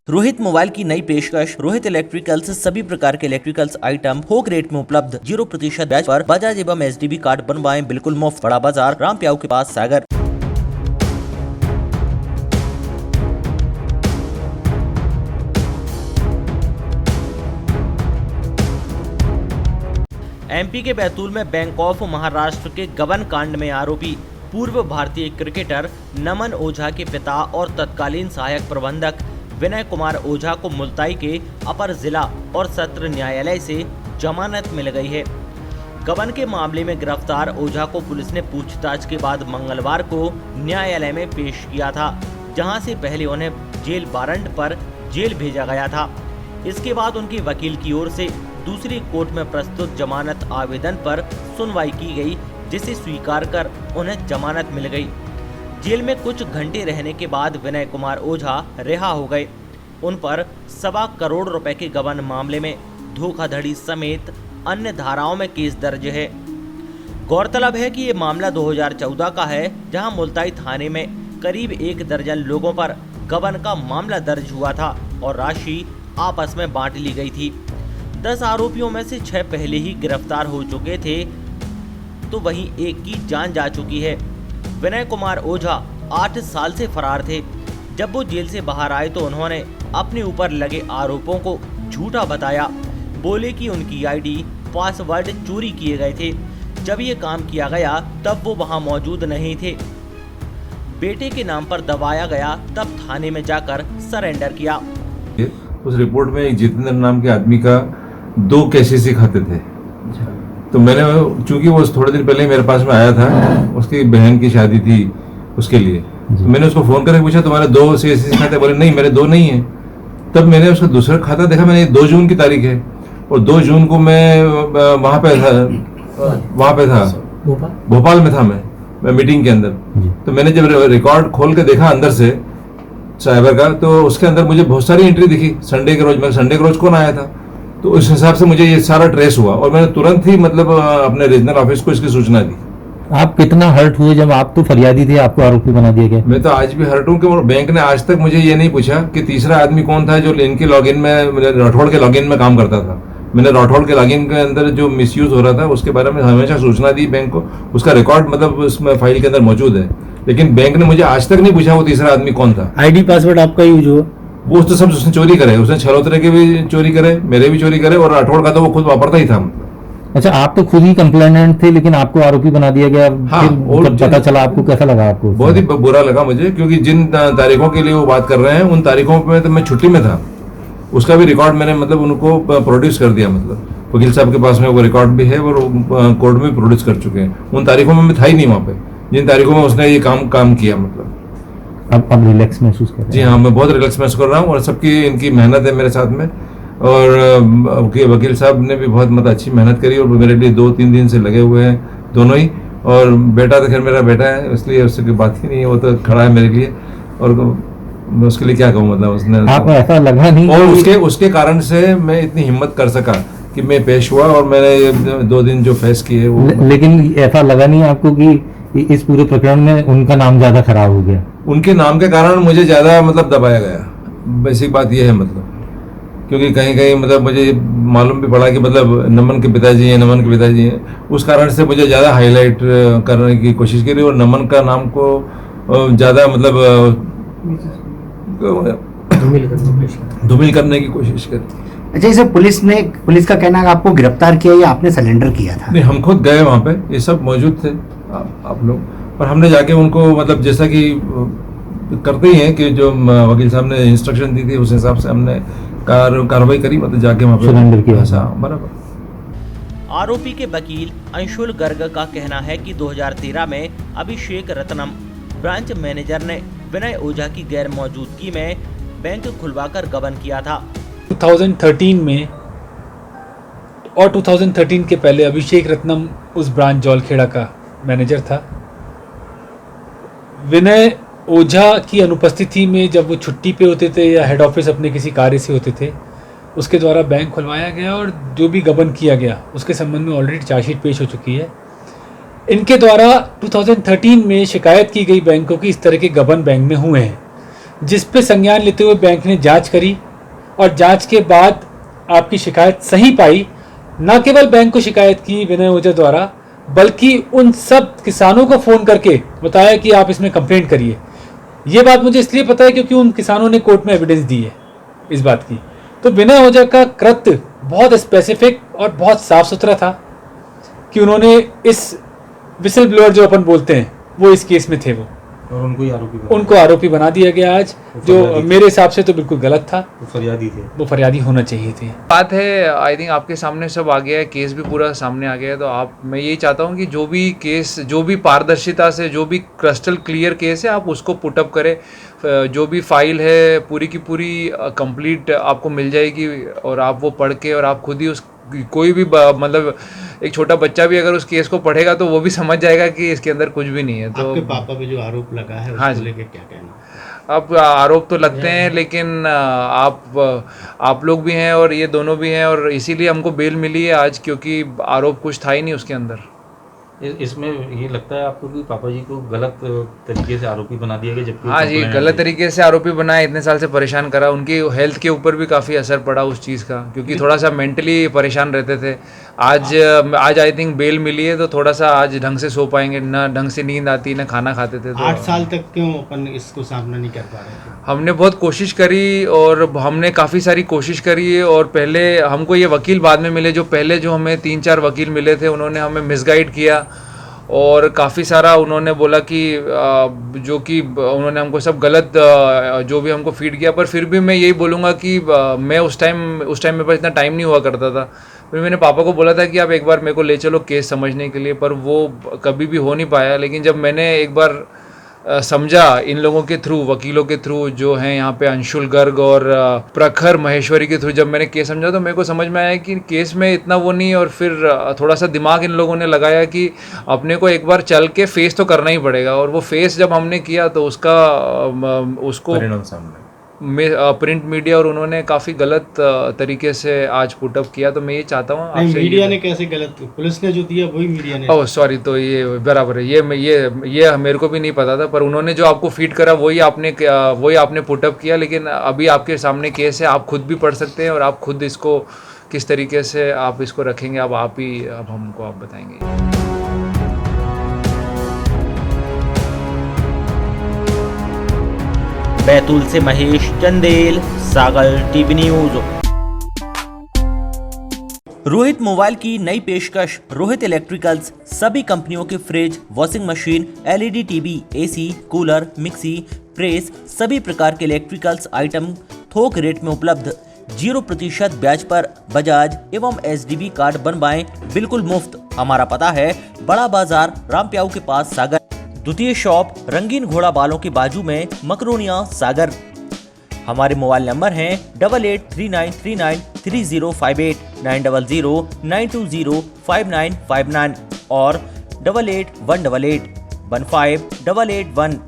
Rohit mobile की नई पेशकश। रोहित इलेक्ट्रिकल्स सभी प्रकार के इलेक्ट्रिकल्स आइटम थोक रेट में उपलब्ध। 0% ब्याज पर बजाज एवं एसडीबी कार्ड बनवाएं बिल्कुल मुफ्त। बड़ा बाजार राम प्याऊ के पास, सागर। एमपी के बैतूल में बैंक ऑफ महाराष्ट्र के गबन कांड में आरोपी पूर्व भारतीय क्रिकेटर नमन ओझा के पिता और तत्कालीन सहायक प्रबंधक विनय कुमार ओझा को मुल्ताई के अपर जिला और सत्र न्यायालय से जमानत मिल गई है। गबन के मामले में गिरफ्तार ओझा को पुलिस ने पूछताछ के बाद मंगलवार को न्यायालय में पेश किया था, जहां से पहले उन्हें जेल वारंट पर जेल भेजा गया था। इसके बाद उनकी वकील की ओर से दूसरी कोर्ट में प्रस्तुत जमानत आवेदन पर सुनवाई की गई, जिसे स्वीकार कर उन्हें जमानत मिल गई। जेल में कुछ घंटे रहने के बाद विनय कुमार ओझा रिहा हो गए। उन पर 1.25 करोड़ रुपए के गबन मामले में धोखाधड़ी समेत अन्य धाराओं में केस दर्ज है। गौरतलब है कि ये मामला 2014 का है, जहां मुल्ताई थाने में करीब 1 दर्जन लोगों पर गबन का मामला दर्ज हुआ था और राशि आपस में बांट ली गई थी। 10 आरोपियों में से 6 पहले ही गिरफ्तार हो चुके थे, तो वहीं एक की जान जा चुकी है। विनय कुमार ओझा 8 साल से फरार थे। जब वो जेल से बाहर आए तो उन्होंने अपने ऊपर लगे आरोपों को झूठा बताया। बोले कि उनकी आईडी पासवर्ड चोरी किए गए थे। जब ये काम किया गया तब वो वहां मौजूद नहीं थे। बेटे के नाम पर दबाया गया, तब थाने में जाकर सरेंडर किया। उस रिपोर्ट में एक जितेंद्र नाम के आदमी का 2 केसीसी खाते थे। तो मैंने, चूंकि वो थोड़े दिन पहले मेरे पास में आया था, उसकी बहन की शादी थी, उसके लिए तो मैंने उसको फोन करके पूछा तुम्हारे 2 केसीसी खाते? बोले नहीं, मेरे 2 नहीं है। तब मैंने उसका दूसरा खाता देखा, मैंने 2 जून की तारीख है और 2 जून को मैं वहाँ पे था भोपाल में था मैं मीटिंग के अंदर। तो मैंने जब रिकॉर्ड खोल के देखा अंदर से साइबर का, तो उसके अंदर मुझे बहुत सारी एंट्री दिखी संडे के रोज। मैं संडे के रोज कौन आया था, तो उस हिसाब से मुझे ये सारा ट्रेस हुआ और मैंने तुरंत ही मतलब अपने रीजनल ऑफिस को इसकी सूचना दी। आप कितना हर्ट हुए जब आप तो फरियादी थे, आपको आरोपी बना दिया गया? मैं तो आज भी हर्ट हूँ कि बैंक ने आज तक मुझे ये नहीं पूछा कि तीसरा आदमी कौन था जो इनके लॉगिन में, राठौड़ के लॉगिन में काम करता था। मैंने राठौड़ के लॉगिन के अंदर जो मिसयूज हो रहा था उसके बारे में हमेशा सूचना दी बैंक को। उसका रिकॉर्ड मतलब उसमें फाइल के अंदर मौजूद है, लेकिन बैंक ने मुझे आज तक नहीं पूछा वो तीसरा आदमी कौन था। आईडी पासवर्ड आपका यूज हुआ? वो तो सब उसने चोरी करे, उसने छलोत्रे के भी चोरी करे, मेरे भी चोरी करे और राठौड़ का तो वो खुद वापरता ही था। अच्छा, आप तो खुद ही कंप्लेनेंट थे, लेकिन आपको आरोपी बना दिया गया। हाँ, फिर जब पता चला आपको कैसा लगा? आपको बहुत ही बुरा लगा मुझे, क्योंकि जिन तारीखों के लिए वो बात कर रहे हैं उन तारीखों में तो मैं छुट्टी में था। उसका भी रिकॉर्ड मैंने मतलब उनको प्रोड्यूस कर दिया, मतलब वकील साहब के पास में वो रिकॉर्ड भी है और कोर्ट में प्रोड्यूस कर चुके हैं। उन तारीखों में मैं था ही नहीं वहाँ पे, जिन तारीखों में उसने ये काम किया। मतलब अब रिलैक्स महसूस कर रहे हैं? जी हाँ, मैं बहुत रिलैक्स महसूस कर रहा हूँ और सबकी इनकी मेहनत है मेरे साथ में। और वकील साहब ने भी बहुत मतलब अच्छी मेहनत करी और मेरे लिए 2-3 दिन से लगे हुए हैं दोनों ही। और बेटा तो खैर मेरा बेटा है, इसलिए उससे कोई बात ही नहीं है, वो तो खड़ा है मेरे लिए और मैं उसके लिए क्या कहूँ। मतलब उसने, आपको ऐसा लगा नहीं? और उसके कारण से मैं इतनी हिम्मत कर सका कि मैं पेश हुआ और मैंने 2 दिन जो फेस किए वो। लेकिन ऐसा लगा नहीं आपको कि इस पूरे प्रकरण में उनका नाम ज्यादा खराब हो गया? उनके नाम के कारण मुझे ज्यादा मतलब दबाया गया, बेसिक बात यह है। मतलब क्योंकि कहीं मतलब मुझे मालूम भी पड़ा कि मतलब नमन के पिताजी हैं, उस कारण से मुझे ज़्यादा हाईलाइट करने की कोशिश करी और नमन का नाम को ज़्यादा मतलब धूमिल करने की कोशिश करी। अच्छा, इसे पुलिस का कहना है कि आपको गिरफ्तार किया या आपने सरेंडर किया था? नहीं, हम खुद गए वहाँ पे, ये सब मौजूद थे आप लोग, और हमने जाके उनको मतलब जैसा कि करते ही हैं कि जो वकील साहब ने इंस्ट्रक्शन दी थी उस हिसाब से हमने कार्रवाई करी, मतलब जाके वहाँ पे सरेंडर किया। बराबर। आरोपी के वकील अंशुल गर्ग का कहना है कि 2013 में अभिषेक रत्नम ब्रांच मैनेजर ने विनय ओझा की गैर मौजूदगी में बैंक खुलवाकर गबन किया था। 2013 में और 2013 के पहले अभिषेक रत्नम उस ब्रांच जौलखेड़ा का मैनेजर था। विनय ओझा की अनुपस्थिति में जब वो छुट्टी पे होते थे या हेड ऑफिस अपने किसी कार्य से होते थे, उसके द्वारा बैंक खुलवाया गया और जो भी गबन किया गया उसके संबंध में ऑलरेडी चार्जशीट पेश हो चुकी है। इनके द्वारा 2013 में शिकायत की गई बैंकों की इस तरह के गबन बैंक में हुए हैं। जिस पे संज्ञान लेते हुए बैंक ने जांच करी और जांच के बाद आपकी शिकायत सही पाई। न केवल बैंक को शिकायत की विनय ओझा द्वारा, बल्कि उन सब किसानों को फ़ोन करके बताया कि आप इसमें कंप्लेंट करिए। ये बात मुझे इसलिए पता है क्योंकि उन किसानों ने कोर्ट में एविडेंस दी है इस बात की। तो विनय ओझा का कृत्य बहुत स्पेसिफिक और बहुत साफ सुथरा था कि उन्होंने इस विसल ब्लोअर जो अपन बोलते हैं वो इस केस में थे वो, और उनको आरोपी बना दिया गया आज, जो मेरे हिसाब से तो बिल्कुल गलत था। वो फरियादी होना चाहिए थे। बात है, आई थिंक आपके सामने सब आ गया है, केस भी पूरा सामने आ गया है। तो मैं यही चाहता हूँ कि जो भी केस, जो भी पारदर्शिता से, जो भी क्रिस्टल क्लियर केस है, आप उसको पुटअप करें। जो भी फाइल है पूरी की पूरी कंप्लीट आपको मिल जाएगी और आप वो पढ़ के और आप खुद ही उस कोई भी मतलब एक छोटा बच्चा भी अगर उस केस को पढ़ेगा तो वो भी समझ जाएगा कि इसके अंदर कुछ भी नहीं है। तो आपके पापा पे जो आरोप लगा है हाँ उसको लेके क्या कहना? अब आरोप तो लगते हैं, लेकिन आप लोग भी हैं और ये दोनों भी हैं, और इसीलिए हमको बेल मिली है आज, क्योंकि आरोप कुछ था ही नहीं उसके अंदर। इसमें ये लगता है आपको कि पापा जी को गलत तरीके से आरोपी बना दिया गया, जबकि हाँ जी, गलत तरीके से आरोपी बनाया, इतने साल से परेशान करा, उनकी हेल्थ के ऊपर भी काफ़ी असर पड़ा उस चीज़ का, क्योंकि थोड़ा सा मेंटली परेशान रहते थे। आज आई थिंक बेल मिली है तो थोड़ा सा आज ढंग से सो पाएंगे, ना ढंग से नींद आती, ना खाना खाते थे। तो 8 साल तक क्यों अपन इसको सामना नहीं कर पा रहे थे? हमने बहुत कोशिश करी और हमने काफ़ी सारी कोशिश करी, और पहले हमको ये वकील बाद में मिले, जो पहले जो हमें 3-4 वकील मिले थे उन्होंने हमें मिसगाइड किया और काफ़ी सारा उन्होंने बोला कि जो कि उन्होंने हमको सब गलत जो भी हमको फीड किया। पर फिर भी मैं यही बोलूँगा कि मैं उस टाइम मेरे पास इतना टाइम नहीं हुआ करता था। फिर मैंने पापा को बोला था कि आप एक बार मेरे को ले चलो केस समझने के लिए, पर वो कभी भी हो नहीं पाया। लेकिन जब मैंने एक बार समझा इन लोगों के थ्रू, वकीलों के थ्रू जो हैं यहाँ पे, अंशुल गर्ग और प्रखर महेश्वरी के थ्रू, जब मैंने केस समझा तो मेरे को समझ में आया कि केस में इतना वो नहीं। और फिर थोड़ा सा दिमाग इन लोगों ने लगाया कि अपने को एक बार चल के फेस तो करना ही पड़ेगा, और वो फेस जब हमने किया तो उसको परिणाम सामने प्रिंट मीडिया और उन्होंने काफ़ी गलत तरीके से आज पुटअप किया। तो मैं ये चाहता हूँ आपसे, मीडिया ने कैसे गलत, पुलिस ने जो दिया वही मीडिया ने? ओह सॉरी, तो ये बराबर है, ये मेरे को भी नहीं पता था, पर उन्होंने जो आपको फीड करा वही आपने पुटअप किया। लेकिन अभी आपके सामने केस है, आप खुद भी पढ़ सकते हैं और आप खुद इसको किस तरीके से आप इसको रखेंगे, अब हमको आप बताएंगे। बैतूल से महेश चंदेल, सागर टीवी न्यूज। रोहित मोबाइल की नई पेशकश। रोहित इलेक्ट्रिकल्स सभी कंपनियों के fridge, washing machine, LED TV, AC, cooler, mixie, press, सभी प्रकार के इलेक्ट्रिकल्स आइटम थोक रेट में उपलब्ध। 0% ब्याज पर बजाज एवं एसडीबी कार्ड बनवाएं बिल्कुल मुफ्त। हमारा पता है बड़ा बाजार रामप्याऊ के पास, सागर। द्वितीय शॉप रंगीन घोड़ा बालों के बाजू में, मकरोनिया, सागर। हमारे मोबाइल नंबर हैं 8839393058, 9009205959 और 88188158158881।